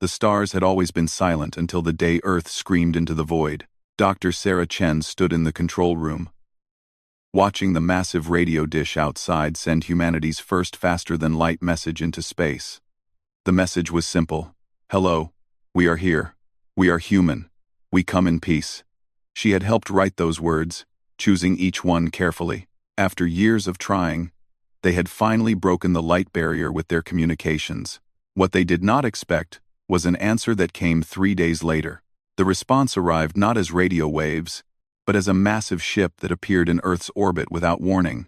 The stars had always been silent until the day Earth screamed into the void. Dr. Sarah Chen stood in the control room, watching the massive radio dish outside send humanity's first faster-than-light message into space. The message was simple. Hello, we are here. We are human. We come in peace. She had helped write those words, choosing each one carefully. After years of trying, they had finally broken the light barrier with their communications. What they did not expect was an answer that came 3 days later. The response arrived not as radio waves, but as a massive ship that appeared in Earth's orbit without warning.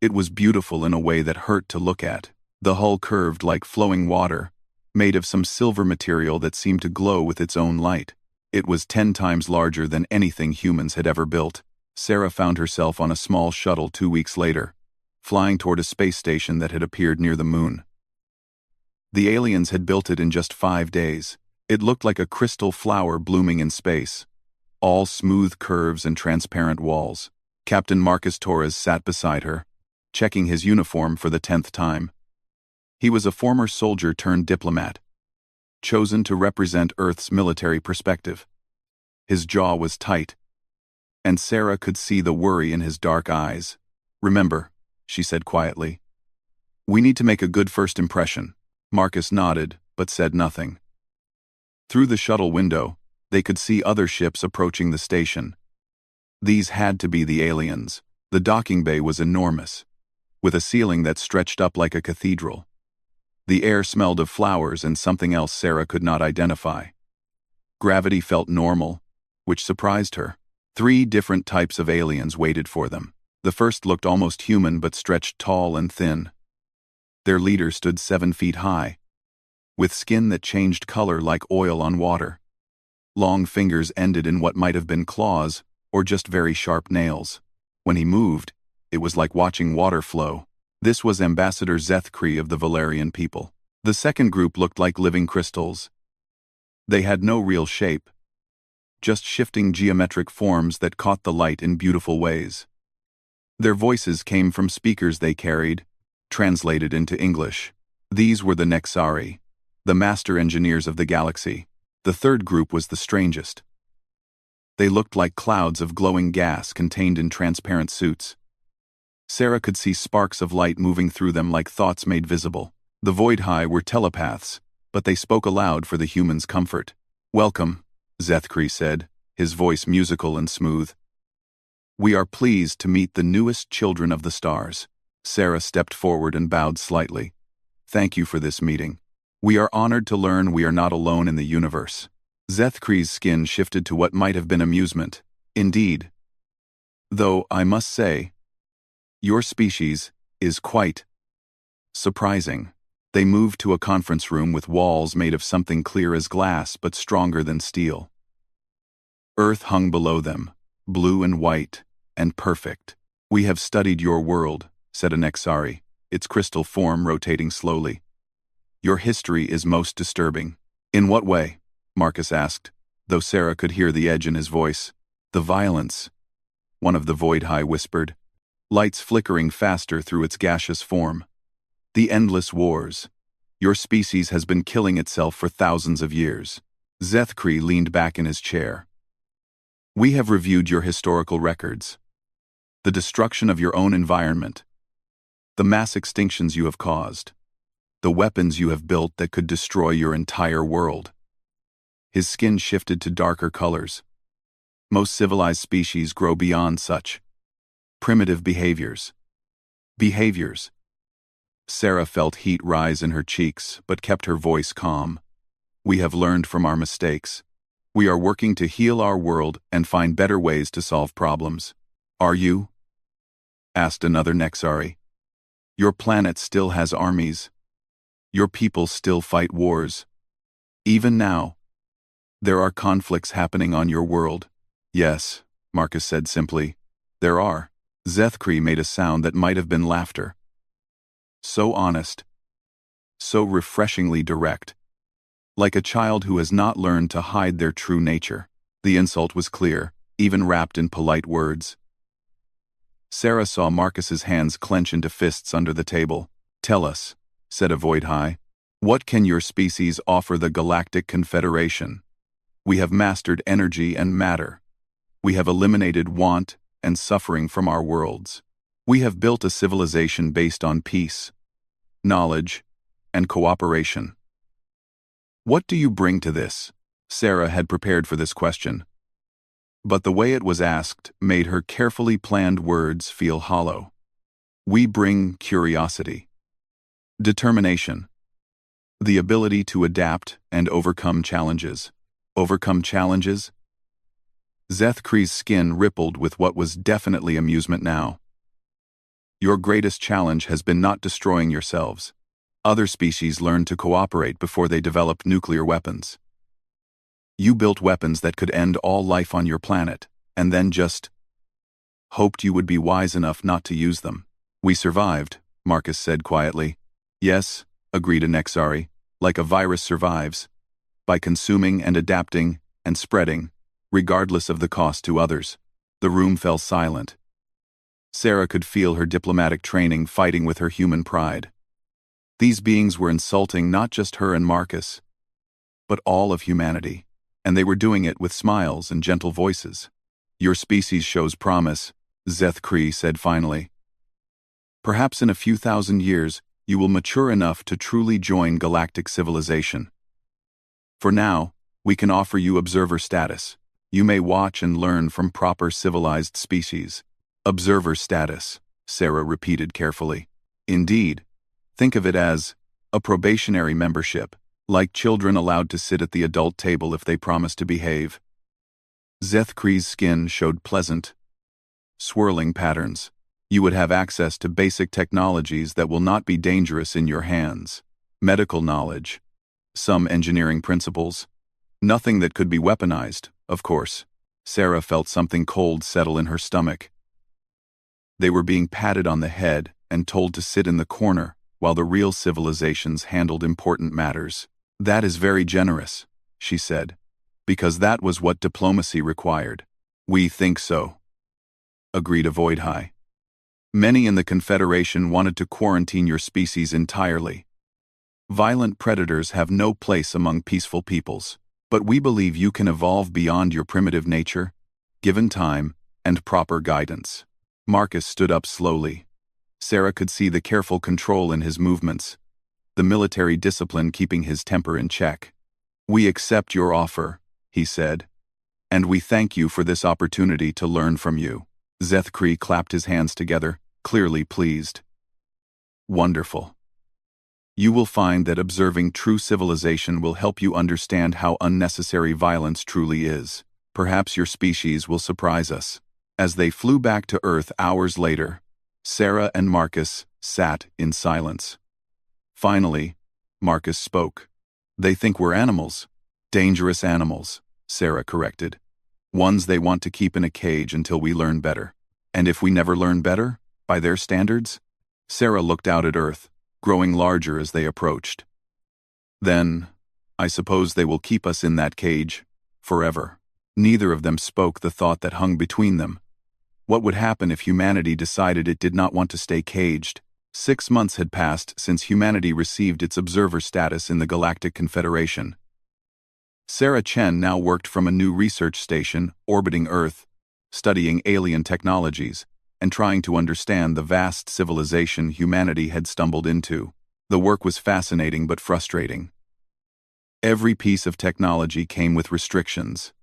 It was beautiful in a way that hurt to look at. The hull curved like flowing water, made of some silver material that seemed to glow with its own light. It was 10 times larger than anything humans had ever built. Sarah found herself on a small shuttle 2 weeks later, flying toward a space station that had appeared near the moon. The aliens had built it in just 5 days. It looked like a crystal flower blooming in space, all smooth curves and transparent walls. Captain Marcus Torres sat beside her, checking his uniform for the 10th time. He was a former soldier turned diplomat, chosen to represent Earth's military perspective. His jaw was tight, and Sarah could see the worry in his dark eyes. "Remember," she said quietly, "we need to make a good first impression." Marcus nodded, but said nothing. Through the shuttle window, they could see other ships approaching the station. These had to be the aliens. The docking bay was enormous, with a ceiling that stretched up like a cathedral. The air smelled of flowers and something else Sarah could not identify. Gravity felt normal, which surprised her. 3 different types of aliens waited for them. The first looked almost human but stretched tall and thin. Their leader stood 7 feet high, with skin that changed color like oil on water. Long fingers ended in what might have been claws or just very sharp nails. When he moved, it was like watching water flow. This was Ambassador Zethkri of the Valerian people. The second group looked like living crystals. They had no real shape, just shifting geometric forms that caught the light in beautiful ways. Their voices came from speakers they carried, translated into English. These were the Nexari, the master engineers of the galaxy. The third group was the strangest. They looked like clouds of glowing gas contained in transparent suits. Sarah could see sparks of light moving through them like thoughts made visible. The Void-High were telepaths, but they spoke aloud for the humans' comfort. "Welcome," Zethkri said, his voice musical and smooth. "We are pleased to meet the newest children of the stars." Sarah stepped forward and bowed slightly. "Thank you for this meeting. We are honored to learn we are not alone in the universe." Zethkri's skin shifted to what might have been amusement. "Indeed. Though, I must say, your species is quite surprising." They moved to a conference room with walls made of something clear as glass but stronger than steel. Earth hung below them, blue and white, and perfect. "We have studied your world," said a Nexari, its crystal form rotating slowly. "Your history is most disturbing." "In what way?" Marcus asked, though Sarah could hear the edge in his voice. "The violence," one of the Void-High whispered, lights flickering faster through its gaseous form. "The endless wars. Your species has been killing itself for thousands of years." Zethkri leaned back in his chair. "We have reviewed your historical records. The destruction of your own environment. The mass extinctions you have caused. The weapons you have built that could destroy your entire world." His skin shifted to darker colors. "Most civilized species grow beyond such primitive behaviors." Behaviors. Sarah felt heat rise in her cheeks, but kept her voice calm. "We have learned from our mistakes. We are working to heal our world and find better ways to solve problems." "Are you?" asked another Nexari. "Your planet still has armies. Your people still fight wars. Even now, there are conflicts happening on your world." "Yes," Marcus said simply. "There are." Zethkri made a sound that might have been laughter. So honest. So refreshingly direct. Like a child who has not learned to hide their true nature. The insult was clear, even wrapped in polite words. Sarah saw Marcus's hands clench into fists under the table. "Tell us," said a Void-High. What can your species offer the Galactic Confederation? We have mastered energy and matter. We have eliminated want and suffering from our worlds. We have built a civilization based on peace, knowledge, and cooperation. What do you bring to this? Sarah had prepared for this question, but the way it was asked made her carefully planned words feel hollow. We bring curiosity, determination, the ability to adapt and overcome challenges. Overcome challenges? Zethkree's skin rippled with what was definitely amusement now. Your greatest challenge has been not destroying yourselves. Other species learned to cooperate before they developed nuclear weapons. You built weapons that could end all life on your planet, and then just hoped you would be wise enough not to use them. We survived, Marcus said quietly. Yes, agreed Anexari, like a virus survives, by consuming and adapting and spreading, regardless of the cost to others. The room fell silent. Sarah could feel her diplomatic training fighting with her human pride. These beings were insulting not just her and Marcus, but all of humanity, and they were doing it with smiles and gentle voices. Your species shows promise, Zethkree said finally. Perhaps in a few thousand years, you will mature enough to truly join galactic civilization. For now, we can offer you observer status. You may watch and learn from proper civilized species. Observer status, Sarah repeated carefully. Indeed, think of it as a probationary membership, like children allowed to sit at the adult table if they promise to behave. Zethkree's skin showed pleasant, swirling patterns. You would have access to basic technologies that will not be dangerous in your hands. Medical knowledge, some engineering principles. Nothing that could be weaponized, of course. Sarah felt something cold settle in her stomach. They were being patted on the head and told to sit in the corner while the real civilizations handled important matters. That is very generous, she said, because that was what diplomacy required. We think so, agreed Avoidhigh. Many in the Confederation wanted to quarantine your species entirely. Violent predators have no place among peaceful peoples, but we believe you can evolve beyond your primitive nature, given time and proper guidance. Marcus stood up slowly. Sarah could see the careful control in his movements, the military discipline keeping his temper in check. We accept your offer, he said, and we thank you for this opportunity to learn from you. Zethkree clapped his hands together, clearly pleased. Wonderful. You will find that observing true civilization will help you understand how unnecessary violence truly is. Perhaps your species will surprise us. As they flew back to Earth hours later, Sarah and Marcus sat in silence. Finally, Marcus spoke. They think we're animals. Dangerous animals, Sarah corrected. Ones they want to keep in a cage until we learn better. And if we never learn better, by their standards? Sarah looked out at Earth, growing larger as they approached. Then, I suppose they will keep us in that cage, forever. Neither of them spoke the thought that hung between them. What would happen if humanity decided it did not want to stay caged? 6 months had passed since humanity received its observer status in the Galactic Confederation. Sarah Chen now worked from a new research station orbiting Earth, studying alien technologies and trying to understand the vast civilization humanity had stumbled into. The work was fascinating but frustrating. Every piece of technology came with restrictions.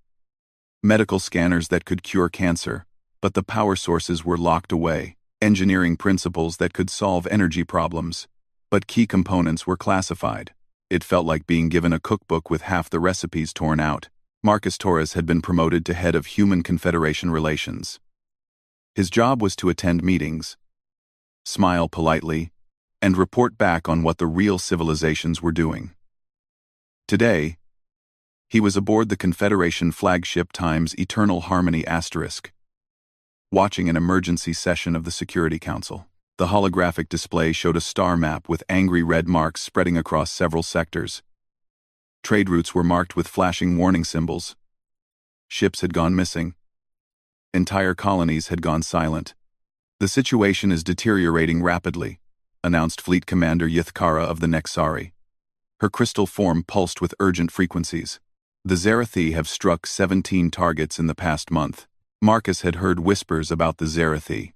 Medical scanners that could cure cancer, but the power sources were locked away. Engineering principles that could solve energy problems, but key components were classified. It felt like being given a cookbook with half the recipes torn out. Marcus Torres had been promoted to head of Human Confederation Relations. His job was to attend meetings, smile politely, and report back on what the real civilizations were doing. Today, he was aboard the Confederation flagship Times Eternal Harmony *, watching an emergency session of the Security Council. The holographic display showed a star map with angry red marks spreading across several sectors. Trade routes were marked with flashing warning symbols. Ships had gone missing. Entire colonies had gone silent. The situation is deteriorating rapidly, announced Fleet Commander Yithkara of the Nexari. Her crystal form pulsed with urgent frequencies. The Zerathi have struck 17 targets in the past month. Marcus had heard whispers about the Zerathi.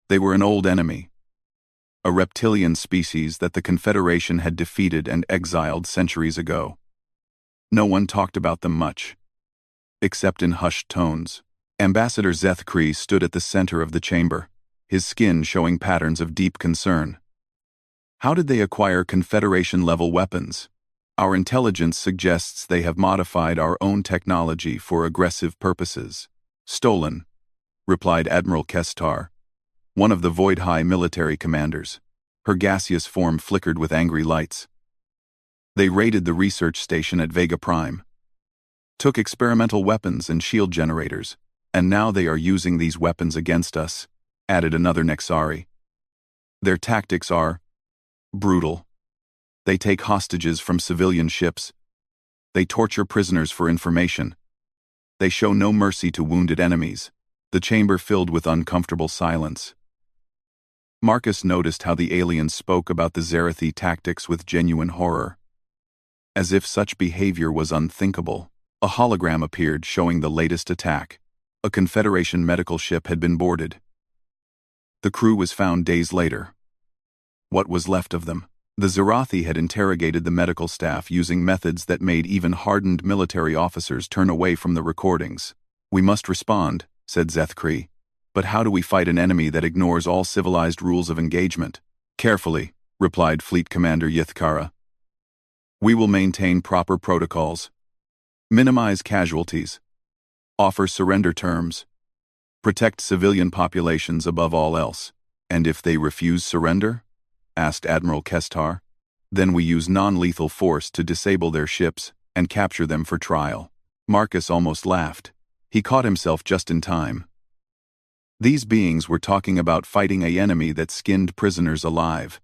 They were an old enemy, a reptilian species that the Confederation had defeated and exiled centuries ago. No one talked about them much, except in hushed tones. Ambassador Zethkri stood at the center of the chamber, his skin showing patterns of deep concern. How did they acquire Confederation-level weapons? Our intelligence suggests they have modified our own technology for aggressive purposes. Stolen, replied Admiral Kestar, one of the Void High military commanders. Her gaseous form flickered with angry lights. They raided the research station at Vega Prime, took experimental weapons and shield generators, and now they are using these weapons against us, added another Nexari. Their tactics are brutal. They take hostages from civilian ships. They torture prisoners for information. They show no mercy to wounded enemies. The chamber filled with uncomfortable silence. Marcus noticed how the aliens spoke about the Zerathi tactics with genuine horror. As if such behavior was unthinkable, a hologram appeared showing the latest attack. A Confederation medical ship had been boarded. The crew was found days later. What was left of them? The Zerathi had interrogated the medical staff using methods that made even hardened military officers turn away from the recordings. "We must respond," said Zethkri. "But how do we fight an enemy that ignores all civilized rules of engagement?" "Carefully," replied Fleet Commander Yithkara. "We will maintain proper protocols, minimize casualties, offer surrender terms, protect civilian populations above all else." "And if they refuse surrender?" asked Admiral Kestar. "Then we use non-lethal force to disable their ships and capture them for trial." Marcus almost laughed. He caught himself just in time. These beings were talking about fighting an enemy that skinned prisoners alive.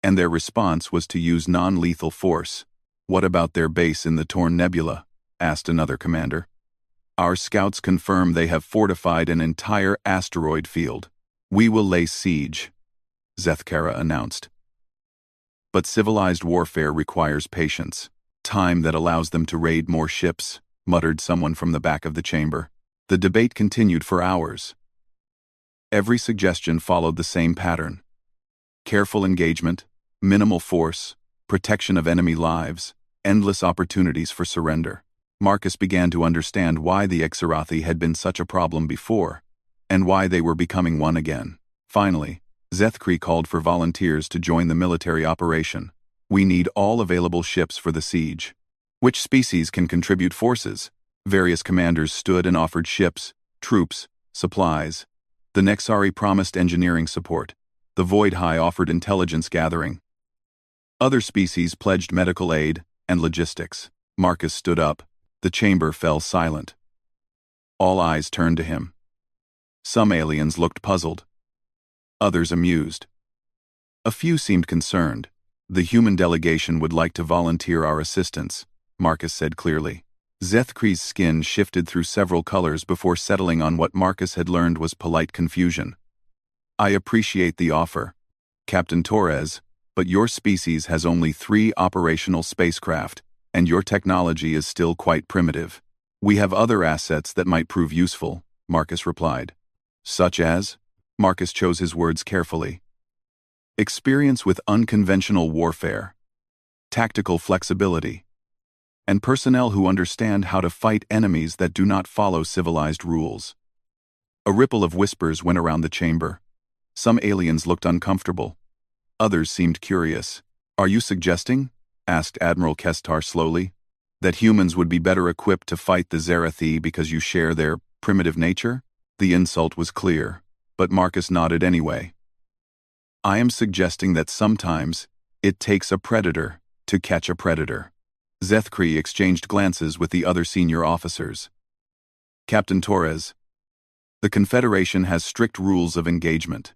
And their response was to use non-lethal force. "What about their base in the Torn Nebula?" asked another commander. "Our scouts confirm they have fortified an entire asteroid field. We will lay siege," Zethkara announced. "But civilized warfare requires patience. Time that allows them to raid more ships," muttered someone from the back of the chamber. The debate continued for hours. Every suggestion followed the same pattern. Careful engagement, minimal force, protection of enemy lives, endless opportunities for surrender. Marcus began to understand why the Xerathi had been such a problem before, and why they were becoming one again. Finally, Zethkri called for volunteers to join the military operation. "We need all available ships for the siege." "Which species can contribute forces?" Various commanders stood and offered ships, troops, supplies. The Nexari promised engineering support. The Void High offered intelligence gathering. Other species pledged medical aid and logistics. Marcus stood up. The chamber fell silent. All eyes turned to him. Some aliens looked puzzled. Others amused. A few seemed concerned. "The human delegation would like to volunteer our assistance," Marcus said clearly. Zethkri's skin shifted through several colors before settling on what Marcus had learned was polite confusion. "I appreciate the offer, Captain Torres, but your species has only 3 operational spacecraft, and your technology is still quite primitive." "We have other assets that might prove useful," Marcus replied. "Such as?" Marcus chose his words carefully. "Experience with unconventional warfare, tactical flexibility, and personnel who understand how to fight enemies that do not follow civilized rules." A ripple of whispers went around the chamber. Some aliens looked uncomfortable. Others seemed curious. "Are you suggesting," asked Admiral Kestar slowly, "that humans would be better equipped to fight the Zerathi because you share their primitive nature?" The insult was clear, but Marcus nodded anyway. "I am suggesting that sometimes it takes a predator to catch a predator." Zethkri exchanged glances with the other senior officers. "Captain Torres, the Confederation has strict rules of engagement.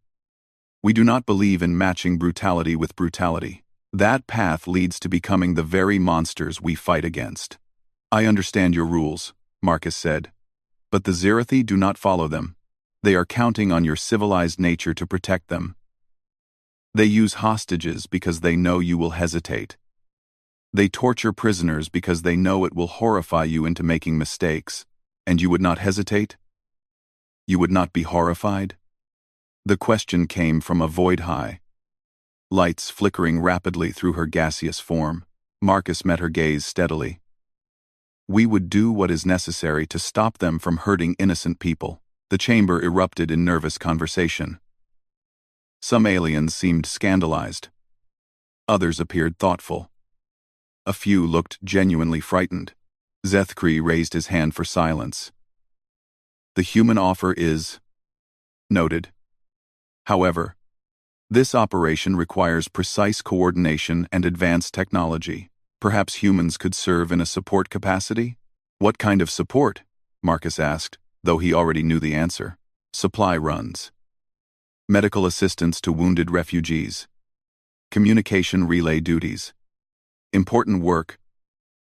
We do not believe in matching brutality with brutality. That path leads to becoming the very monsters we fight against." "I understand your rules," Marcus said, "but the Zerathi do not follow them. They are counting on your civilized nature to protect them. They use hostages because they know you will hesitate. They torture prisoners because they know it will horrify you into making mistakes. And you would not hesitate? You would not be horrified? The question came from a void high. Lights flickering rapidly through her gaseous form, Marcus met her gaze steadily. We would do what is necessary to stop them from hurting innocent people. The chamber erupted in nervous conversation. Some aliens seemed scandalized. Others appeared thoughtful. A few looked genuinely frightened. Zethkri raised his hand for silence. The human offer is noted. However, this operation requires precise coordination and advanced technology. Perhaps humans could serve in a support capacity? What kind of support? Marcus asked, though he already knew the answer. Supply runs. Medical assistance to wounded refugees. Communication relay duties. Important work,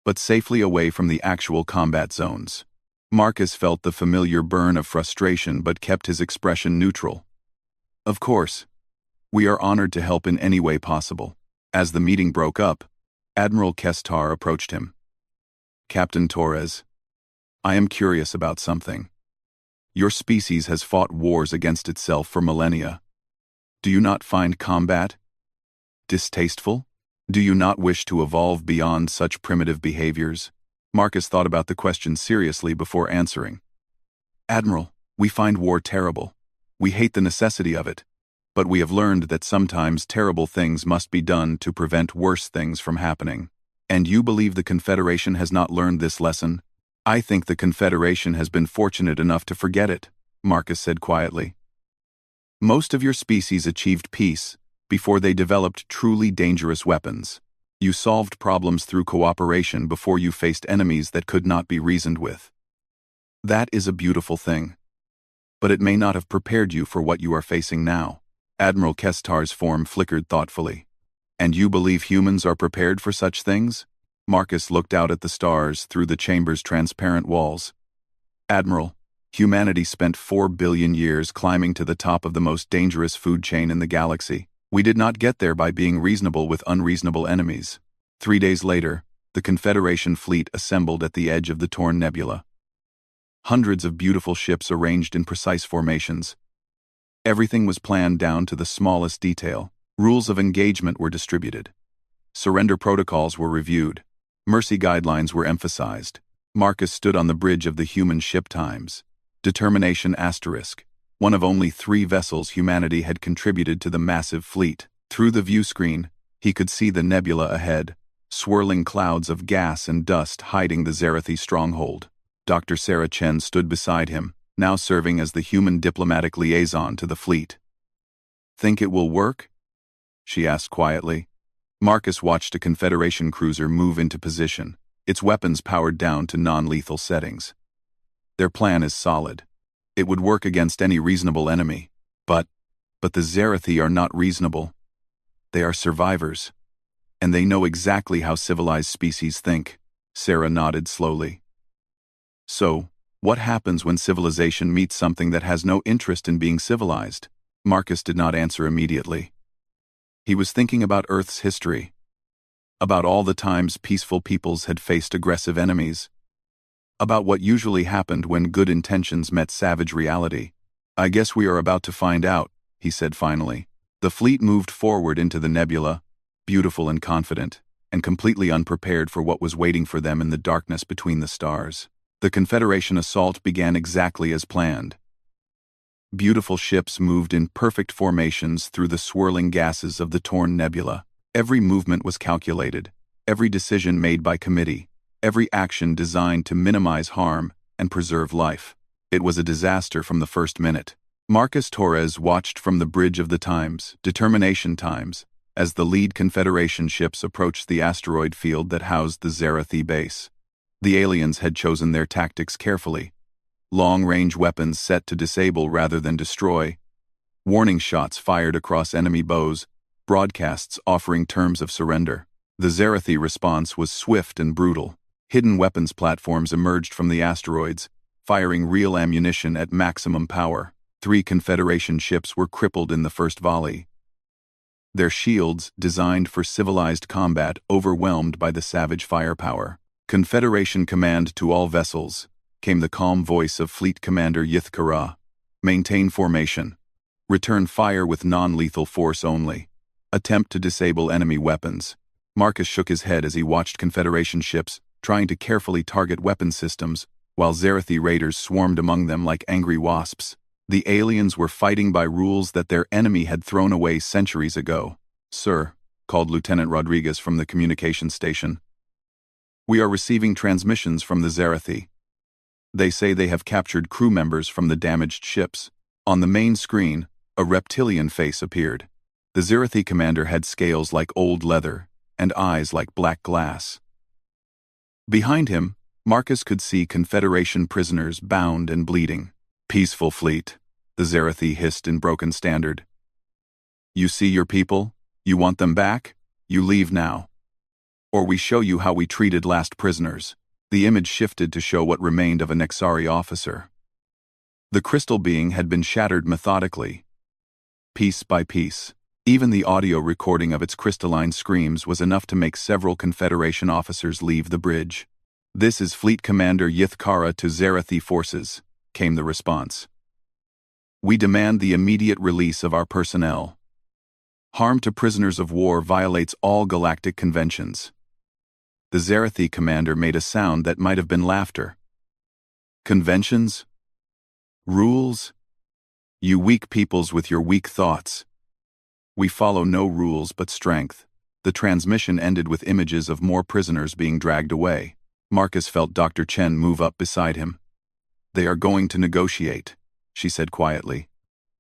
but safely away from the actual combat zones. Marcus felt the familiar burn of frustration but kept his expression neutral. Of course. We are honored to help in any way possible. As the meeting broke up, Admiral Kestar approached him. Captain Torres, I am curious about something. Your species has fought wars against itself for millennia. Do you not find combat distasteful? Do you not wish to evolve beyond such primitive behaviors? Marcus thought about the question seriously before answering. Admiral, we find war terrible. We hate the necessity of it. But we have learned that sometimes terrible things must be done to prevent worse things from happening. And you believe the Confederation has not learned this lesson? I think the Confederation has been fortunate enough to forget it, Marcus said quietly. Most of your species achieved peace before they developed truly dangerous weapons. You solved problems through cooperation before you faced enemies that could not be reasoned with. That is a beautiful thing. But it may not have prepared you for what you are facing now. Admiral Kestar's form flickered thoughtfully. And you believe humans are prepared for such things? Marcus looked out at the stars through the chamber's transparent walls. Admiral, humanity spent 4 billion years climbing to the top of the most dangerous food chain in the galaxy. We did not get there by being reasonable with unreasonable enemies. 3 days later, the Confederation fleet assembled at the edge of the torn nebula. Hundreds of beautiful ships arranged in precise formations. Everything was planned down to the smallest detail. Rules of engagement were distributed. Surrender protocols were reviewed. Mercy guidelines were emphasized. Marcus stood on the bridge of the human ship Times. Determination *, one of only 3 vessels humanity had contributed to the massive fleet. Through the view screen, he could see the nebula ahead, swirling clouds of gas and dust hiding the Zarathi stronghold. Dr. Sarah Chen stood beside him, now serving as the human diplomatic liaison to the fleet. Think it will work? She asked quietly. Marcus watched a Confederation cruiser move into position, its weapons powered down to non-lethal settings. Their plan is solid. It would work against any reasonable enemy. But the Zarathi are not reasonable. They are survivors. And they know exactly how civilized species think. Sarah nodded slowly. So, what happens when civilization meets something that has no interest in being civilized? Marcus did not answer immediately. He was thinking about Earth's history. About all the times peaceful peoples had faced aggressive enemies. About what usually happened when good intentions met savage reality. I guess we are about to find out, he said finally. The fleet moved forward into the nebula, beautiful and confident, and completely unprepared for what was waiting for them in the darkness between the stars. The Confederation assault began exactly as planned. Beautiful ships moved in perfect formations through the swirling gases of the torn nebula. Every movement was calculated, every decision made by committee, every action designed to minimize harm and preserve life. It was a disaster from the first minute. Marcus Torres watched from the bridge of the Times, Determination Times, as the lead Confederation ships approached the asteroid field that housed the Zarathi base. The aliens had chosen their tactics carefully. Long-range weapons set to disable rather than destroy. Warning shots fired across enemy bows, broadcasts offering terms of surrender. The Zarathi response was swift and brutal. Hidden weapons platforms emerged from the asteroids, firing real ammunition at maximum power. 3 Confederation ships were crippled in the first volley. their shields, designed for civilized combat, overwhelmed by the savage firepower. "Confederation command to all vessels," came the calm voice of Fleet Commander Yith-Kara. "Maintain formation. Return fire with non-lethal force only. Attempt to disable enemy weapons." Marcus shook his head as he watched Confederation ships trying to carefully target weapon systems, while Zerathi raiders swarmed among them like angry wasps. The aliens were fighting by rules that their enemy had thrown away centuries ago. "Sir," called Lieutenant Rodriguez from the communication station. "We are receiving transmissions from the Zerathi. They say they have captured crew members from the damaged ships." On the main screen, a reptilian face appeared. The Zerathi commander had scales like old leather and eyes like black glass. Behind him, Marcus could see Confederation prisoners bound and bleeding. "Peaceful fleet," the Zerathi hissed in broken standard. "You see your people? You want them back? You leave now. Or we show you how we treated last prisoners." The image shifted to show what remained of a Nexari officer. The crystal being had been shattered methodically, piece by piece. Even the audio recording of its crystalline screams was enough to make several Confederation officers leave the bridge. "This is Fleet Commander Yith-Kara to Zerathi forces," came the response. "We demand the immediate release of our personnel. Harm to prisoners of war violates all galactic conventions." The Zerathi commander made a sound that might have been laughter. "Conventions? Rules? You weak peoples with your weak thoughts. We follow no rules but strength." The transmission ended with images of more prisoners being dragged away. Marcus felt Dr. Chen move up beside him. "They are going to negotiate," she said quietly.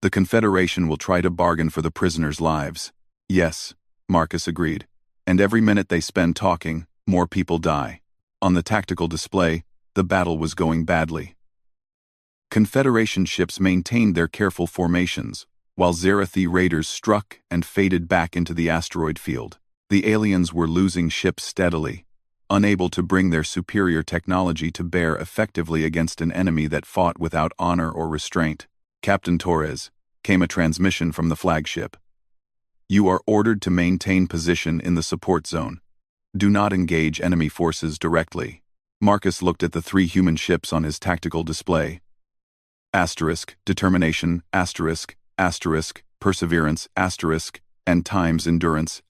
"The Confederation will try to bargain for the prisoners' lives." "Yes," Marcus agreed. "And every minute they spend talking, more people die." On the tactical display, the battle was going badly. Confederation ships maintained their careful formations, while Zerathi raiders struck and faded back into the asteroid field. The aliens were losing ships steadily, unable to bring their superior technology to bear effectively against an enemy that fought without honor or restraint. "Captain Torres," came a transmission from the flagship. "You are ordered to maintain position in the support zone. Do not engage enemy forces directly." Marcus looked at the 3 human ships on his tactical display. Determination, Perseverance, and Times Endurance,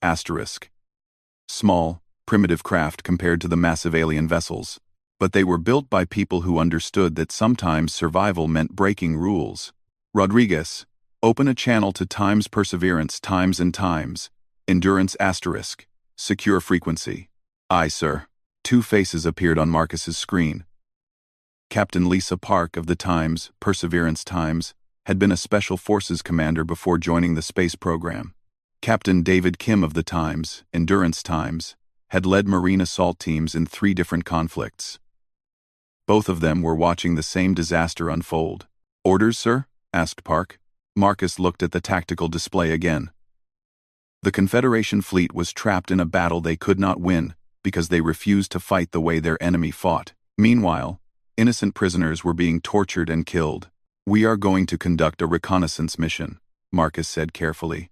Small, primitive craft compared to the massive alien vessels. But they were built by people who understood that sometimes survival meant breaking rules. "Rodriguez, open a channel to Times Perseverance, Times and Times, Endurance, secure frequency." "Aye, sir." 2 faces appeared on Marcus's screen. Captain Lisa Park of the Times, Perseverance Times, had been a Special Forces commander before joining the space program. Captain David Kim of the Times, Endurance Times, had led marine assault teams in 3 different conflicts. Both of them were watching the same disaster unfold. "Orders, sir?" asked Park. Marcus looked at the tactical display again. The Confederation fleet was trapped in a battle they could not win because they refused to fight the way their enemy fought. Meanwhile, innocent prisoners were being tortured and killed. "We are going to conduct a reconnaissance mission," Marcus said carefully.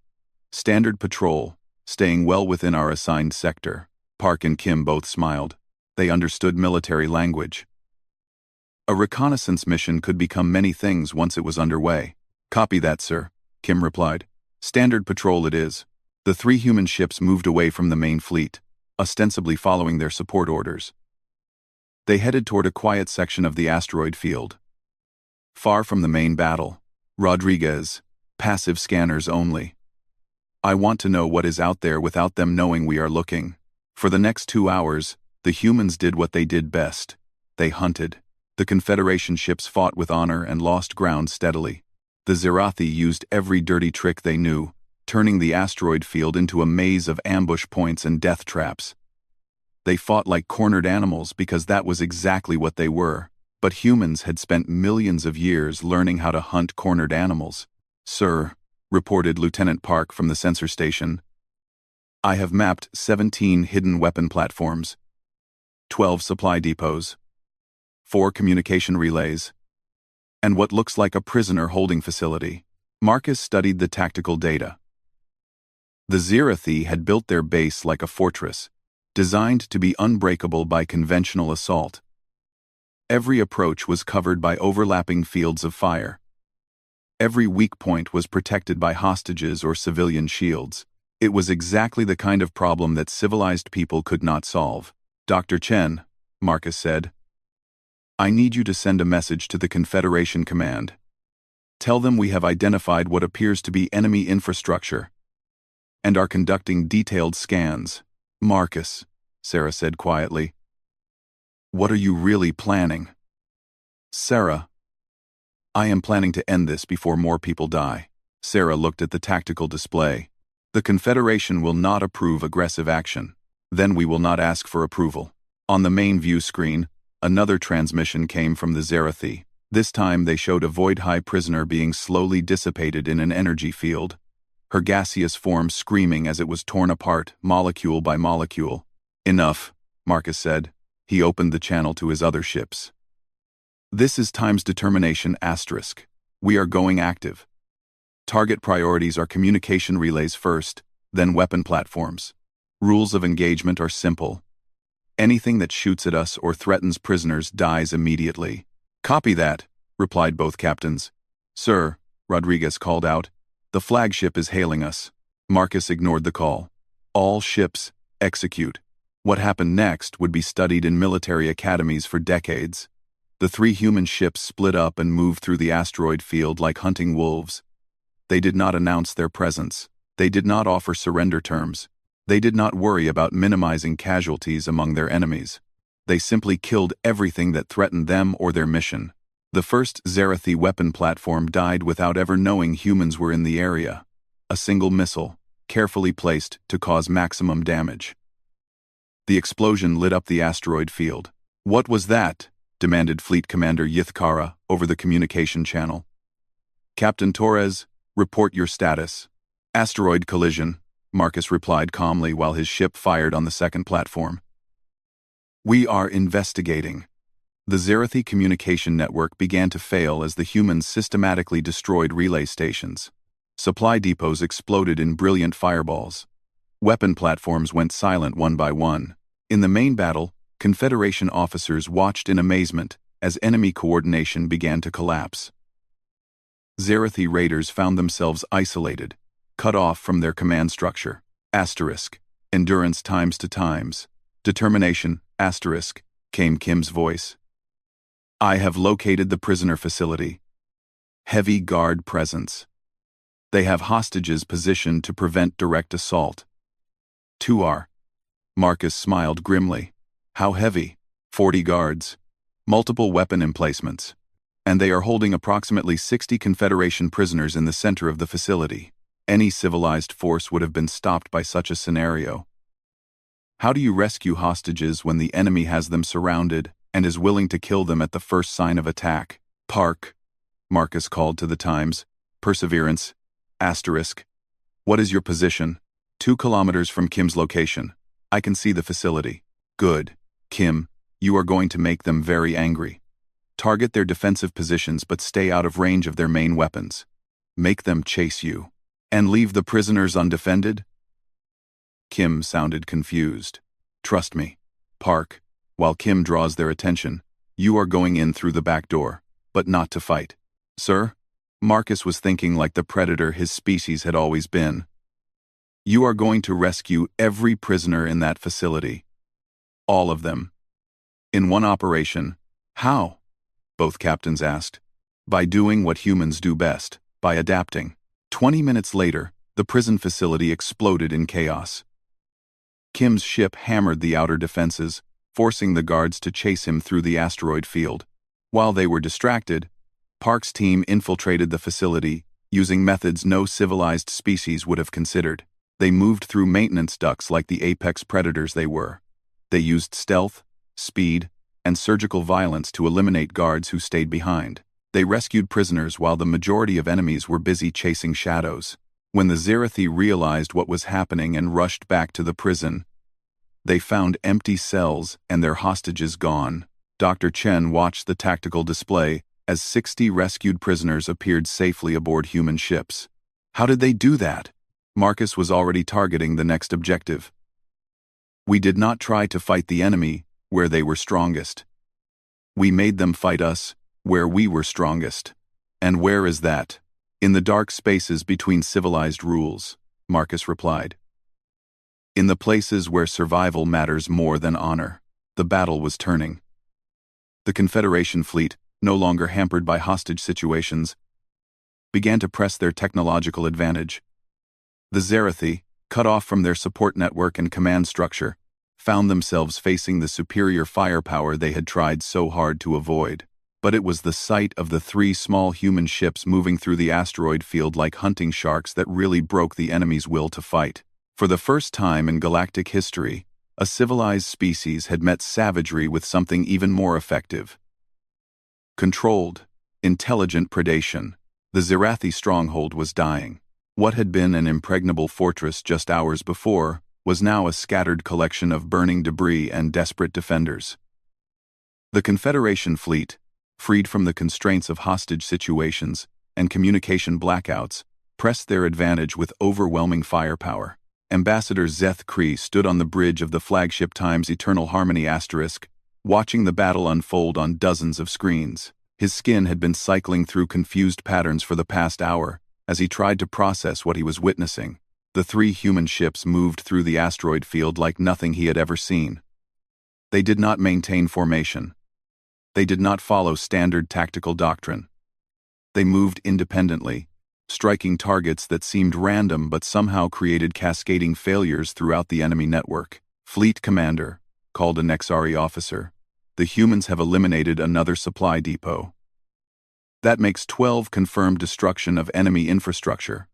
"Standard patrol, staying well within our assigned sector." Park and Kim both smiled. They understood military language. A reconnaissance mission could become many things once it was underway. "Copy that, sir," Kim replied. "Standard patrol it is." The 3 human ships moved away from the main fleet, ostensibly following their support orders. They headed toward a quiet section of the asteroid field. Far from the main battle. "Rodriguez, passive scanners only. I want to know what is out there without them knowing we are looking." For the next 2 hours, the humans did what they did best. They hunted. The Confederation ships fought with honor and lost ground steadily. The Zerathi used every dirty trick they knew, turning the asteroid field into a maze of ambush points and death traps. They fought like cornered animals because that was exactly what they were, but humans had spent millions of years learning how to hunt cornered animals. "Sir," reported Lieutenant Park from the sensor station, "I have mapped 17 hidden weapon platforms, 12 supply depots, 4 communication relays, and what looks like a prisoner holding facility." Marcus studied the tactical data. The Zerathi had built their base like a fortress, designed to be unbreakable by conventional assault. Every approach was covered by overlapping fields of fire. Every weak point was protected by hostages or civilian shields. It was exactly the kind of problem that civilized people could not solve. "Dr. Chen," Marcus said, "I need you to send a message to the Confederation Command. Tell them we have identified what appears to be enemy infrastructure and are conducting detailed scans." "Marcus," Sarah said quietly, "what are you really planning?" "Sarah, I am planning to end this before more people die." Sarah looked at the tactical display. "The Confederation will not approve aggressive action. Then we will not ask for approval." On the main view screen, another transmission came from the Zerathi. This time they showed a Void-High prisoner being slowly dissipated in an energy field, her gaseous form screaming as it was torn apart, molecule by molecule. "Enough," Marcus said. He opened the channel to his other ships. "This is Time's Determination **. We are going active. Target priorities are communication relays first, then weapon platforms. Rules of engagement are simple. Anything that shoots at us or threatens prisoners dies immediately." "Copy that," replied both captains. "Sir," Rodriguez called out, "the flagship is hailing us." Marcus ignored the call. "All ships, execute." What happened next would be studied in military academies for decades. The 3 human ships split up and moved through the asteroid field like hunting wolves. They did not announce their presence. They did not offer surrender terms. They did not worry about minimizing casualties among their enemies. They simply killed everything that threatened them or their mission. The first Zerathi weapon platform died without ever knowing humans were in the area. A single missile, carefully placed to cause maximum damage. The explosion lit up the asteroid field. "What was that?" demanded Fleet Commander Yithkara over the communication channel. "Captain Torres, report your status." "Asteroid collision," Marcus replied calmly while his ship fired on the second platform. "We are investigating." The Zerathi communication network began to fail as the humans systematically destroyed relay stations. Supply depots exploded in brilliant fireballs. Weapon platforms went silent one by one. In the main battle, Confederation officers watched in amazement as enemy coordination began to collapse. Zerathi raiders found themselves isolated, cut off from their command structure. Endurance times to times. Determination, came Kim's voice. "I have located the prisoner facility. Heavy guard presence. They have hostages positioned to prevent direct assault." "2 are." Marcus smiled grimly. "How heavy?" 40 guards. Multiple weapon emplacements. And they are holding approximately 60 Confederation prisoners in the center of the facility. Any civilized force would have been stopped by such a scenario. How do you rescue hostages when the enemy has them surrounded and is willing to kill them at the first sign of attack? "Park," Marcus called to the Times. "Perseverance, **. What is your position?" 2 kilometers from Kim's location. "I can see the facility." "Good. Kim, you are going to make them very angry. Target their defensive positions but stay out of range of their main weapons. Make them chase you. And leave the prisoners undefended?" Kim sounded confused. "Trust me. Park, while Kim draws their attention, you are going in through the back door, but not to fight." "Sir?" Marcus was thinking like the predator his species had always been. "You are going to rescue every prisoner in that facility. All of them. In one operation." "How?" both captains asked. "By doing what humans do best, by adapting." 20 minutes later, the prison facility exploded in chaos. Kim's ship hammered the outer defenses, forcing the guards to chase him through the asteroid field. While they were distracted, Park's team infiltrated the facility, using methods no civilized species would have considered. They moved through maintenance ducts like the apex predators they were. They used stealth, speed, and surgical violence to eliminate guards who stayed behind. They rescued prisoners while the majority of enemies were busy chasing shadows. When the Zerathi realized what was happening and rushed back to the prison, they found empty cells and their hostages gone. Dr. Chen watched the tactical display as 60 rescued prisoners appeared safely aboard human ships. "How did they do that?" Marcus was already targeting the next objective. We did not try to fight the enemy where they were strongest. We made them fight us where we were strongest. And where is that? In the dark spaces between civilized rules, Marcus replied. In the places where survival matters more than honor. The battle was turning. The Confederation fleet, no longer hampered by hostage situations, began to press their technological advantage. The Zerathi, cut off from their support network and command structure, found themselves facing the superior firepower they had tried so hard to avoid. But it was the sight of the 3 small human ships moving through the asteroid field like hunting sharks that really broke the enemy's will to fight. For the first time in galactic history, a civilized species had met savagery with something even more effective. Controlled, intelligent predation. The Zerathi stronghold was dying. What had been an impregnable fortress just hours before was now a scattered collection of burning debris and desperate defenders. The Confederation fleet, freed from the constraints of hostage situations and communication blackouts, pressed their advantage with overwhelming firepower. Ambassador Zeth Kree stood on the bridge of the flagship Times Eternal Harmony *, watching the battle unfold on dozens of screens. His skin had been cycling through confused patterns for the past hour as he tried to process what he was witnessing. The 3 human ships moved through the asteroid field like nothing he had ever seen. They did not maintain formation. They did not follow standard tactical doctrine. They moved independently, striking targets that seemed random but somehow created cascading failures throughout the enemy network. Fleet Commander, called a Nexari officer, the humans have eliminated another supply depot. That makes 12 confirmed destruction of enemy infrastructure.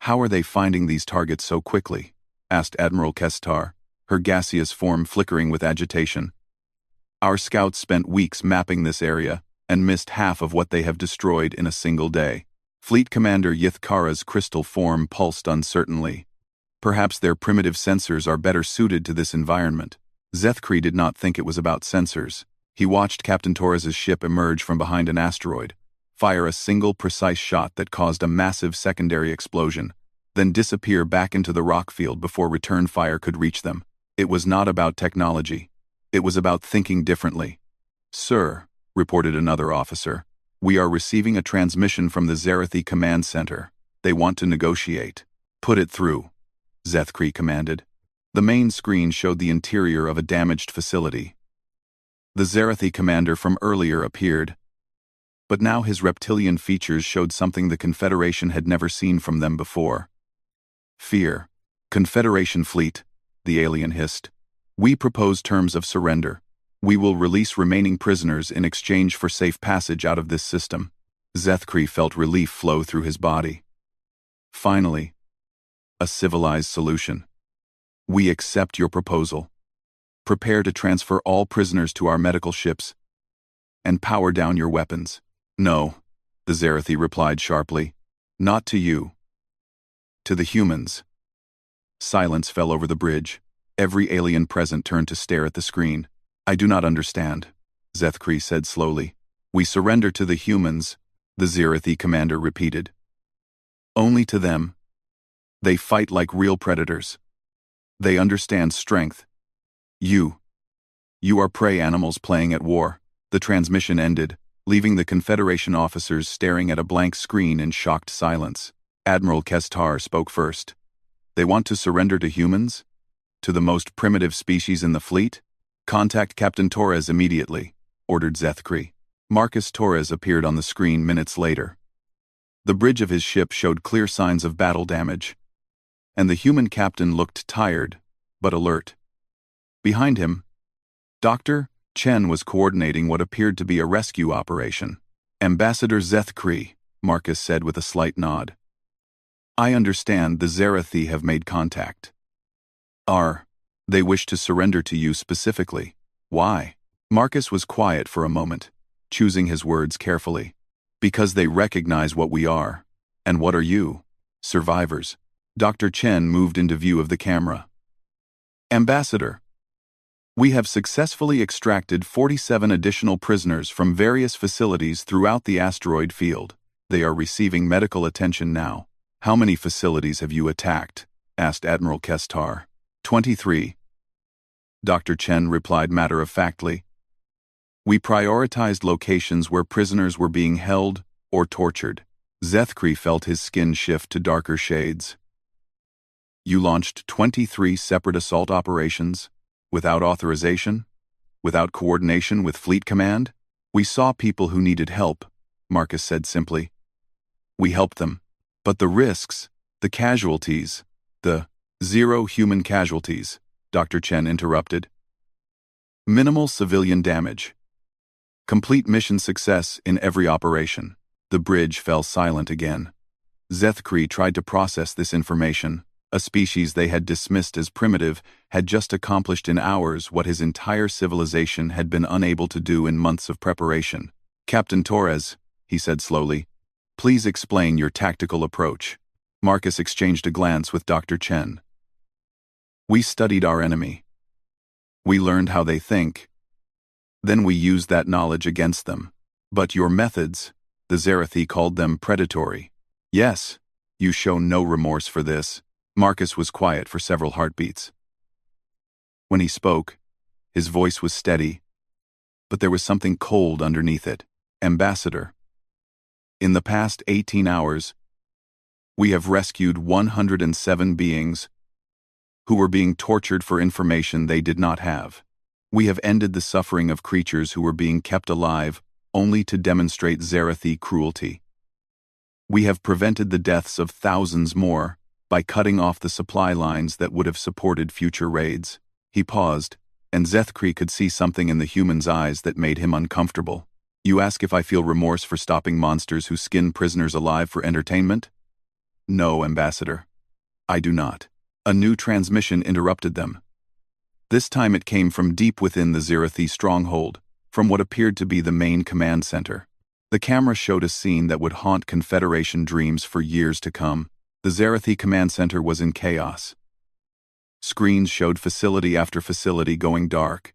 How are they finding these targets so quickly? Asked Admiral Kestar, her gaseous form flickering with agitation. Our scouts spent weeks mapping this area and missed half of what they have destroyed in a single day. Fleet Commander Yithkara's crystal form pulsed uncertainly. Perhaps their primitive sensors are better suited to this environment. Zethkri did not think it was about sensors. He watched Captain Torres's ship emerge from behind an asteroid, fire a single precise shot that caused a massive secondary explosion, then disappear back into the rock field before return fire could reach them. It was not about technology. It was about thinking differently. "Sir," reported another officer, "we are receiving a transmission from the Zerathi Command Center. They want to negotiate." "Put it through," Zethkri commanded. The main screen showed the interior of a damaged facility. The Zerathi commander from earlier appeared, but now his reptilian features showed something the Confederation had never seen from them before. "Fear. Confederation fleet," the alien hissed. "We propose terms of surrender. We will release remaining prisoners in exchange for safe passage out of this system." Zethkri felt relief flow through his body. Finally, a civilized solution. "We accept your proposal. Prepare to transfer all prisoners to our medical ships and power down your weapons." "No," the Zerathi replied sharply. "Not to you. To the humans." Silence fell over the bridge. Every alien present turned to stare at the screen. "I do not understand," Zethkri said slowly. "We surrender to the humans," the Zerathi commander repeated. "Only to them. They fight like real predators. They understand strength. You are prey animals playing at war." The transmission ended, leaving the Confederation officers staring at a blank screen in shocked silence. Admiral Kestar spoke first. "They want to surrender to humans? To the most primitive species in the fleet? Contact Captain Torres immediately," ordered Zethkri. Marcus Torres appeared on the screen minutes later. The bridge of his ship showed clear signs of battle damage, and the human captain looked tired, but alert. Behind him, Dr. Chen was coordinating what appeared to be a rescue operation. "Ambassador Zethkri," Marcus said with a slight nod. "I understand the Zerathi have made contact. They wish to surrender to you specifically. Why?" Marcus was quiet for a moment, choosing his words carefully. "Because they recognize what we are. And what are you? Survivors." Dr. Chen moved into view of the camera. "Ambassador, we have successfully extracted 47 additional prisoners from various facilities throughout the asteroid field. They are receiving medical attention now. How many facilities have you attacked? Asked Admiral Kestar. 23. Dr. Chen replied matter-of-factly. We prioritized locations where prisoners were being held or tortured. Zethkri felt his skin shift to darker shades. You launched 23 separate assault operations? Without authorization? Without coordination with Fleet Command? We saw people who needed help, Marcus said simply. We helped them. But the risks, the casualties, the zero human casualties, Dr. Chen interrupted. Minimal civilian damage. Complete mission success in every operation. The bridge fell silent again. Zethkri tried to process this information. A species they had dismissed as primitive had just accomplished in hours what his entire civilization had been unable to do in months of preparation. Captain Torres, he said slowly, please explain your tactical approach. Marcus exchanged a glance with Dr. Chen. We studied our enemy. We learned how they think. Then we used that knowledge against them. But your methods, the Zerathi called them predatory. Yes, you show no remorse for this. Marcus was quiet for several heartbeats. When he spoke, his voice was steady, but there was something cold underneath it. Ambassador. In the past 18 hours, we have rescued 107 beings who were being tortured for information they did not have. We have ended the suffering of creatures who were being kept alive only to demonstrate Zerathi cruelty. We have prevented the deaths of thousands more by cutting off the supply lines that would have supported future raids. He paused, and Zethkri could see something in the human's eyes that made him uncomfortable. You ask if I feel remorse for stopping monsters who skin prisoners alive for entertainment? No, Ambassador. I do not. A new transmission interrupted them. This time it came from deep within the Zerathi stronghold, from what appeared to be the main command center. The camera showed a scene that would haunt Confederation dreams for years to come. The Zerathi command center was in chaos. Screens showed facility after facility going dark.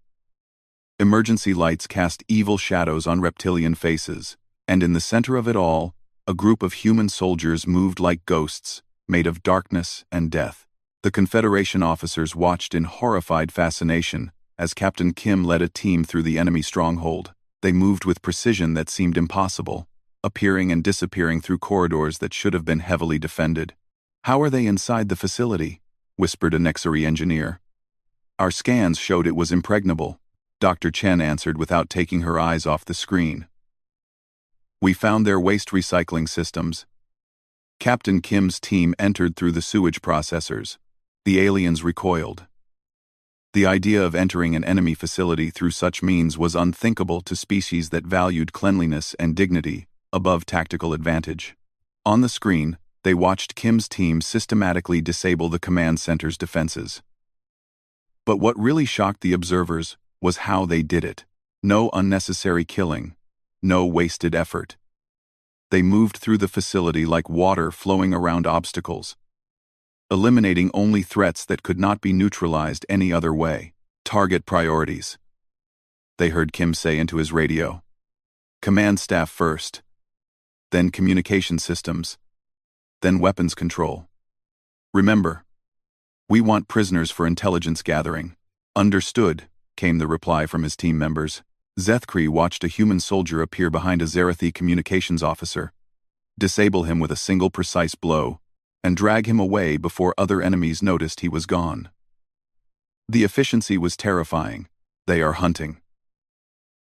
Emergency lights cast evil shadows on reptilian faces, and in the center of it all, a group of human soldiers moved like ghosts, made of darkness and death. The Confederation officers watched in horrified fascination as Captain Kim led a team through the enemy stronghold. They moved with precision that seemed impossible, appearing and disappearing through corridors that should have been heavily defended. How are they inside the facility? Whispered a Nexari engineer. Our scans showed it was impregnable, Dr. Chen answered without taking her eyes off the screen. We found their waste recycling systems. Captain Kim's team entered through the sewage processors. The aliens recoiled. The idea of entering an enemy facility through such means was unthinkable to species that valued cleanliness and dignity above tactical advantage. On the screen, they watched Kim's team systematically disable the command center's defenses. But what really shocked the observers was how they did it. No unnecessary killing, no wasted effort. They moved through the facility like water flowing around obstacles, eliminating only threats that could not be neutralized any other way. Target priorities, they heard Kim say into his radio. Command staff first, then communication systems, then weapons control. Remember, we want prisoners for intelligence gathering. Understood, came the reply from his team members. Zethkri watched a human soldier appear behind a Zerathi communications officer, disable him with a single precise blow, and drag him away before other enemies noticed he was gone. The efficiency was terrifying. They are hunting,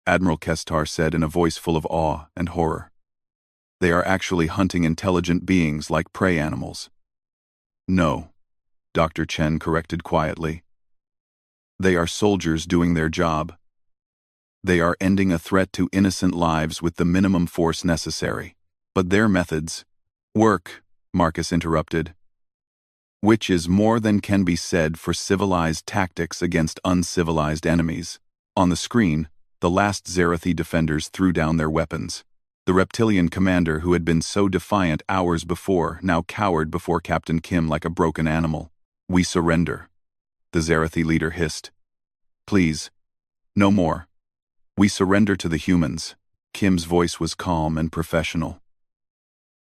Admiral Kestar said in a voice full of awe and horror. They are actually hunting intelligent beings like prey animals. No, Dr. Chen corrected quietly. They are soldiers doing their job. They are ending a threat to innocent lives with the minimum force necessary. But their methods work, Marcus interrupted. Which is more than can be said for civilized tactics against uncivilized enemies. On the screen, the last Zerathi defenders threw down their weapons. The reptilian commander who had been so defiant hours before now cowered before Captain Kim like a broken animal. We surrender, the Zerathi leader hissed. Please, no more. We surrender to the humans. Kim's voice was calm and professional.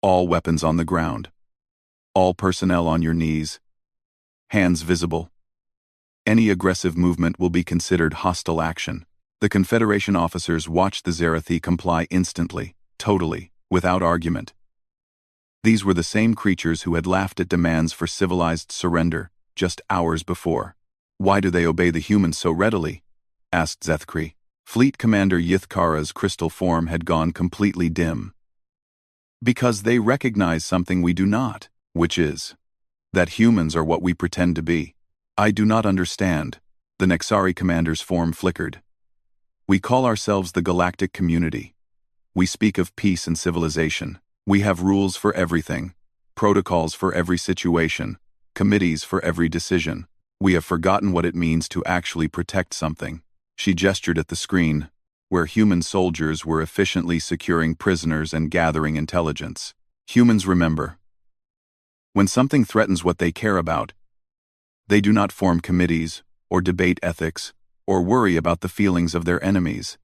All weapons on the ground. All personnel on your knees. Hands visible. Any aggressive movement will be considered hostile action. The Confederation officers watched the Zerathi comply instantly, totally, without argument. These were the same creatures who had laughed at demands for civilized surrender just hours before. "Why do they obey the humans so readily?" asked Zethkri. Fleet Commander Yithkara's crystal form had gone completely dim. "Because they recognize something we do not, which is that humans are what we pretend to be." "I do not understand." The Nexari commander's form flickered. "We call ourselves the Galactic Community. We speak of peace and civilization. We have rules for everything, protocols for every situation, committees for every decision. We have forgotten what it means to actually protect something." She gestured at the screen, where human soldiers were efficiently securing prisoners and gathering intelligence. Humans remember. When something threatens what they care about, they do not form committees, or debate ethics, or worry about the feelings of their enemies.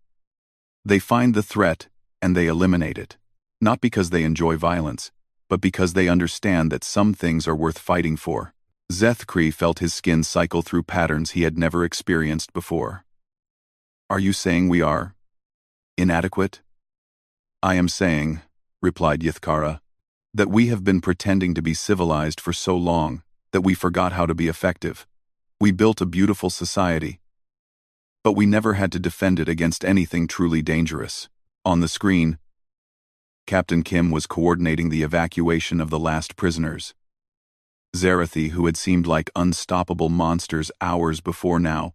They find the threat, and they eliminate it. Not because they enjoy violence, but because they understand that some things are worth fighting for. Zethkri felt his skin cycle through patterns he had never experienced before. "Are you saying we are inadequate?" "I am saying," replied Yithkara, "that we have been pretending to be civilized for so long that we forgot how to be effective. We built a beautiful society, but we never had to defend it against anything truly dangerous." On the screen, Captain Kim was coordinating the evacuation of the last prisoners. Zerathi, who had seemed like unstoppable monsters hours before now,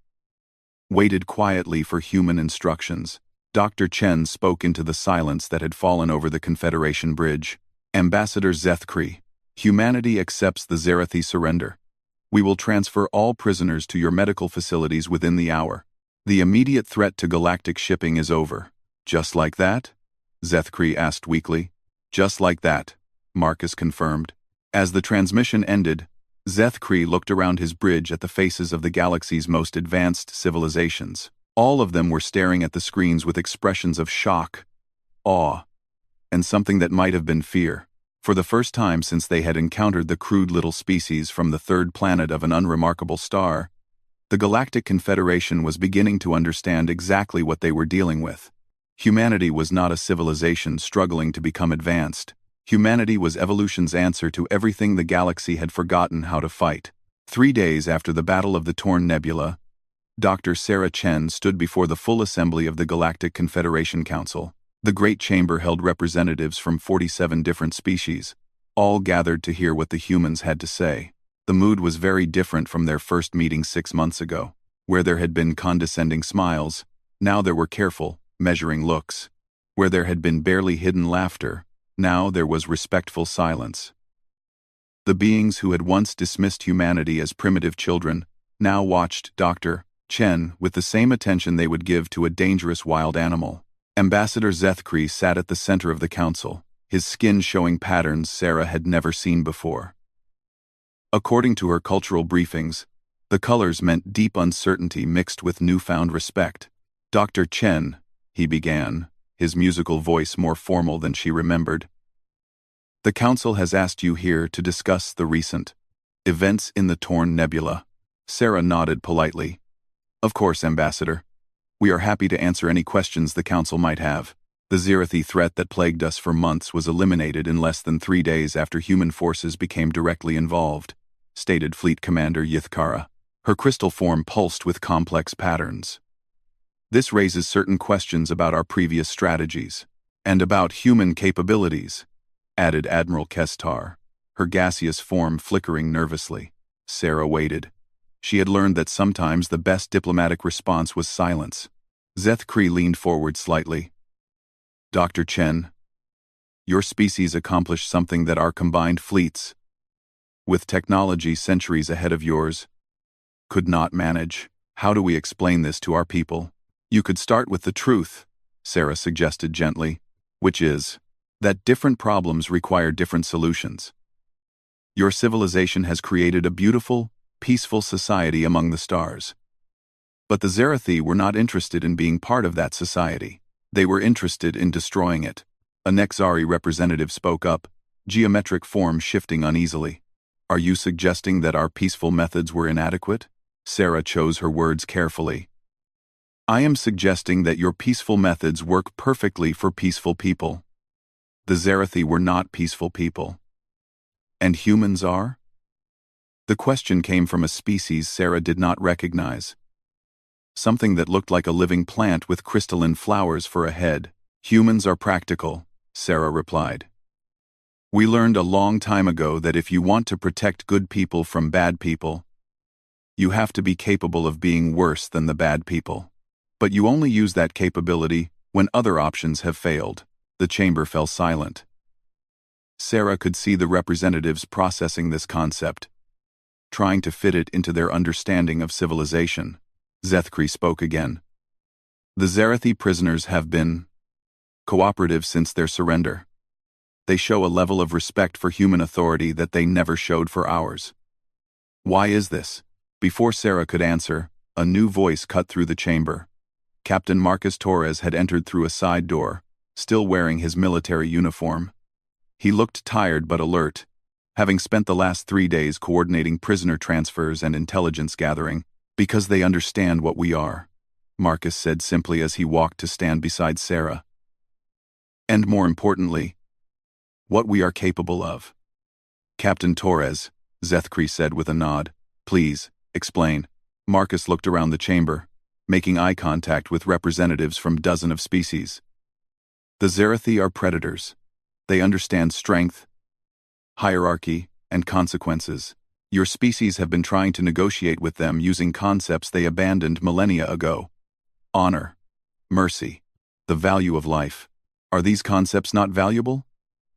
waited quietly for human instructions. Dr. Chen spoke into the silence that had fallen over the Confederation bridge. "Ambassador Zethkri, humanity accepts the Zerathi surrender. We will transfer all prisoners to your medical facilities within the hour. The immediate threat to galactic shipping is over." "Just like that?" Zethkri asked weakly. "Just like that," Marcus confirmed. As the transmission ended, Zethkri looked around his bridge at the faces of the galaxy's most advanced civilizations. All of them were staring at the screens with expressions of shock, awe, and something that might have been fear. For the first time since they had encountered the crude little species from the third planet of an unremarkable star, the Galactic Confederation was beginning to understand exactly what they were dealing with. Humanity was not a civilization struggling to become advanced. Humanity was evolution's answer to everything the galaxy had forgotten how to fight. 3 days after the Battle of the Torn Nebula, Dr. Sarah Chen stood before the full assembly of the Galactic Confederation Council. The Great Chamber held representatives from 47 different species, all gathered to hear what the humans had to say. The mood was very different from their first meeting 6 months ago, where there had been condescending smiles. Now there were careful, measuring looks. Where there had been barely hidden laughter, now there was respectful silence. The beings who had once dismissed humanity as primitive children now watched Dr. Chen with the same attention they would give to a dangerous wild animal. Ambassador Zethkri sat at the center of the council, his skin showing patterns Sarah had never seen before. According to her cultural briefings, the colors meant deep uncertainty mixed with newfound respect. "Dr. Chen," he began, his musical voice more formal than she remembered, "the council has asked you here to discuss the recent events in the Torn Nebula." Sarah nodded politely. "Of course, Ambassador. We are happy to answer any questions the council might have. The Zerathi threat that plagued us for months was eliminated in less than 3 days after human forces became directly involved," stated Fleet Commander Yithkara. Her crystal form pulsed with complex patterns. "This raises certain questions about our previous strategies, and about human capabilities," added Admiral Kestar, her gaseous form flickering nervously. Sarah waited. She had learned that sometimes the best diplomatic response was silence. Zethkri leaned forward slightly. "Dr. Chen, your species accomplished something that our combined fleets, with technology centuries ahead of yours, could not manage. How do we explain this to our people?" "You could start with the truth," Sarah suggested gently, "which is that different problems require different solutions. Your civilization has created a beautiful, peaceful society among the stars. But the Zerathi were not interested in being part of that society. They were interested in destroying it." A Nexari representative spoke up, geometric form shifting uneasily. Are you suggesting that our peaceful methods were inadequate? Sarah chose her words carefully. I am suggesting that your peaceful methods work perfectly for peaceful people. The Zarathi were not peaceful people. And humans are? The question came from a species Sarah did not recognize. Something that looked like a living plant with crystalline flowers for a head. Humans are practical, Sarah replied. We learned a long time ago that if you want to protect good people from bad people, you have to be capable of being worse than the bad people. But you only use that capability when other options have failed. The chamber fell silent. Sarah could see the representatives processing this concept, trying to fit it into their understanding of civilization. Zethkri spoke again. The Zarathi prisoners have been cooperative since their surrender. They show a level of respect for human authority that they never showed for ours. Why is this? Before Sarah could answer, a new voice cut through the chamber. Captain Marcus Torres had entered through a side door, still wearing his military uniform. He looked tired but alert, having spent the last 3 days coordinating prisoner transfers and intelligence gathering. Because they understand what we are, Marcus said simply as he walked to stand beside Sarah. And more importantly, what we are capable of. Captain Torres, Zethkri said with a nod. Please, explain. Marcus looked around the chamber, making eye contact with representatives from dozens of species. The Zarathi are predators. They understand strength, hierarchy, and consequences. Your species have been trying to negotiate with them using concepts they abandoned millennia ago. Honor, mercy, the value of life. Are these concepts not valuable?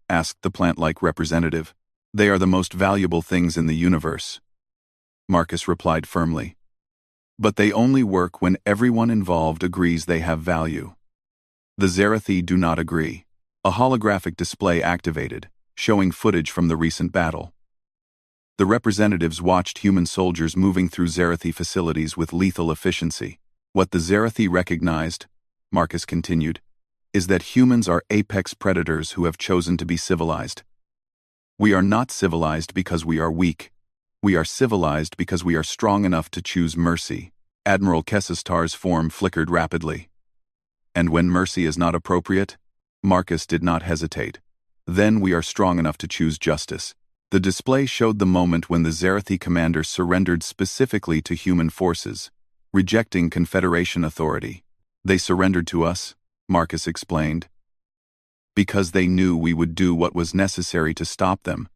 Asked the plant-like representative. They are the most valuable things in the universe, Marcus replied firmly. But they only work when everyone involved agrees they have value. The Zarathi do not agree. A holographic display activated, showing footage from the recent battle. The representatives watched human soldiers moving through Zarathi facilities with lethal efficiency. What the Zarathi recognized, Marcus continued, is that humans are apex predators who have chosen to be civilized. We are not civilized because we are weak. We are civilized because we are strong enough to choose mercy. Admiral Kesistar's form flickered rapidly. And when mercy is not appropriate, Marcus did not hesitate. Then we are strong enough to choose justice. The display showed the moment when the Zarathi commander surrendered specifically to human forces, rejecting Confederation authority. They surrendered to us, Marcus explained, because they knew we would do what was necessary to stop them,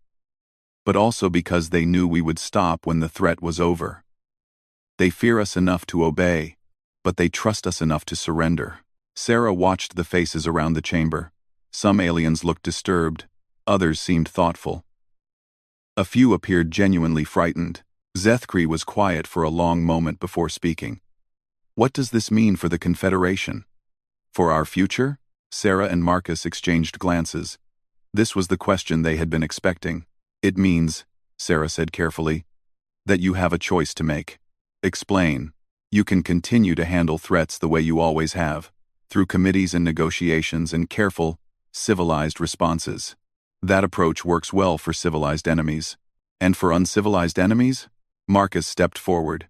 but also because they knew we would stop when the threat was over. They fear us enough to obey, but they trust us enough to surrender. Sarah watched the faces around the chamber. Some aliens looked disturbed, others seemed thoughtful. A few appeared genuinely frightened. Zethkri was quiet for a long moment before speaking. What does this mean for the Confederation? For our future? Sarah and Marcus exchanged glances. This was the question they had been expecting. It means, Sarah said carefully, that you have a choice to make. Explain. You can continue to handle threats the way you always have, through committees and negotiations and careful, civilized responses. That approach works well for civilized enemies. And for uncivilized enemies? Marcus stepped forward.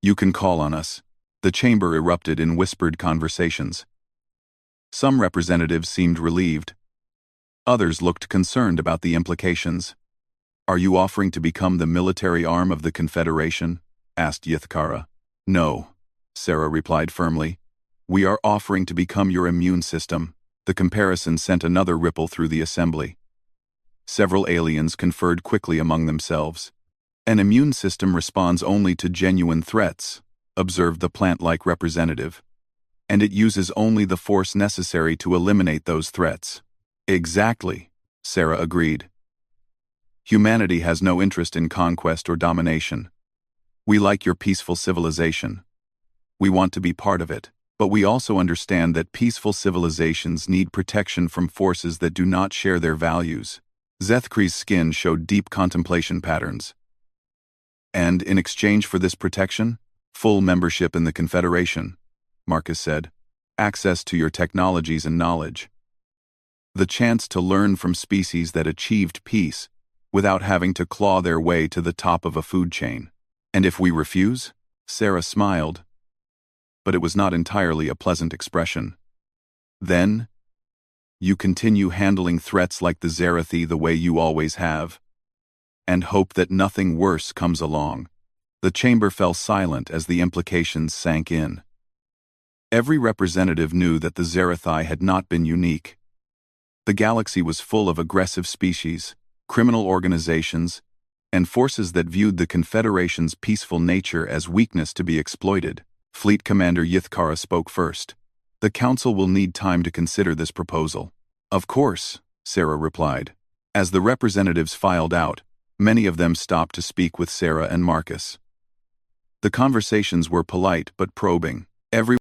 You can call on us. The chamber erupted in whispered conversations. Some representatives seemed relieved. Others looked concerned about the implications. Are you offering to become the military arm of the Confederation? Asked Yithkara. No, Sarah replied firmly. We are offering to become your immune system. The comparison sent another ripple through the assembly. Several aliens conferred quickly among themselves. An immune system responds only to genuine threats, observed the plant-like representative. And it uses only the force necessary to eliminate those threats. Exactly, Sarah agreed. Humanity has no interest in conquest or domination. We like your peaceful civilization. We want to be part of it, but we also understand that peaceful civilizations need protection from forces that do not share their values. Zethkri's skin showed deep contemplation patterns. And in exchange for this protection, full membership in the Confederation, Marcus said, access to your technologies and knowledge. The chance to learn from species that achieved peace without having to claw their way to the top of a food chain. And if we refuse? Sarah smiled, but it was not entirely a pleasant expression. Then, you continue handling threats like the Zerathi the way you always have, and hope that nothing worse comes along. The chamber fell silent as the implications sank in. Every representative knew that the Zerathi had not been unique. The galaxy was full of aggressive species, criminal organizations, and forces that viewed the Confederation's peaceful nature as weakness to be exploited. Fleet Commander Yithkara spoke first. The Council will need time to consider this proposal. Of course, Sarah replied. As the representatives filed out, many of them stopped to speak with Sarah and Marcus. The conversations were polite but probing. Everyone